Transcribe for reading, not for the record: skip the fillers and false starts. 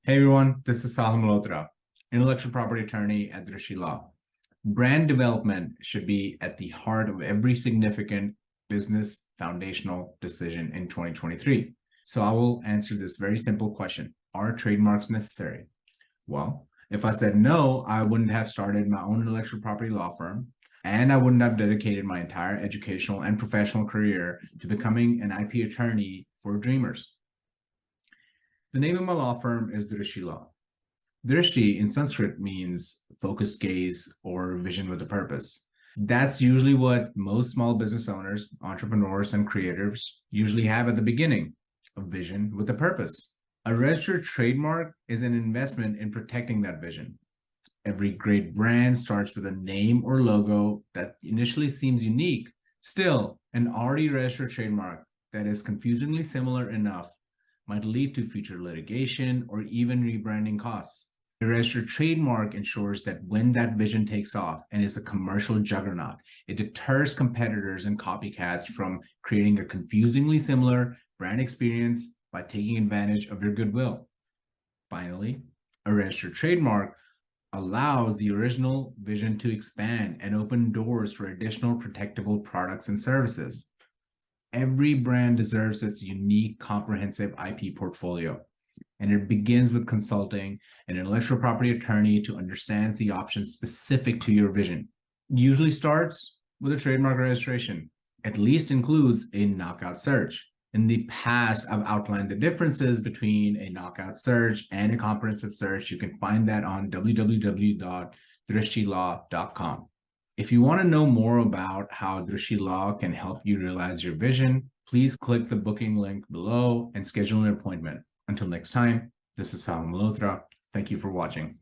Hey everyone, this is Sahil Malhotra, intellectual property attorney at Drishti Law. Brand development should be at the heart of every significant business foundational decision in 2023. So I will answer this very simple question. Are trademarks necessary? Well, if I said no, I wouldn't have started my own intellectual property law firm, and I wouldn't have dedicated my entire educational and professional career to becoming an IP attorney for dreamers. The name of my law firm is Drishti Law. Drishti in Sanskrit means focused gaze or vision with a purpose. That's usually what most small business owners, entrepreneurs, and creators usually have at the beginning, a vision with a purpose. A registered trademark is an investment in protecting that vision. Every great brand starts with a name or logo that initially seems unique. Still, an already registered trademark that is confusingly similar enough might lead to future litigation or even rebranding costs. A registered trademark ensures that when that vision takes off and is a commercial juggernaut, it deters competitors and copycats from creating a confusingly similar brand experience by taking advantage of your goodwill. Finally, a registered trademark allows the original vision to expand and open doors for additional protectable products and services. Every brand deserves its unique, comprehensive IP portfolio, and it begins with consulting an intellectual property attorney to understand the options specific to your vision. It usually starts with a trademark registration, at least includes a knockout search. In the past, I've outlined the differences between a knockout search and a comprehensive search. You can find that on www.drishtilaw.com. If you want to know more about how Drishti Law can help you realize your vision, please click the booking link below and schedule an appointment. Until next time, this is Sahil Malhotra. Thank you for watching.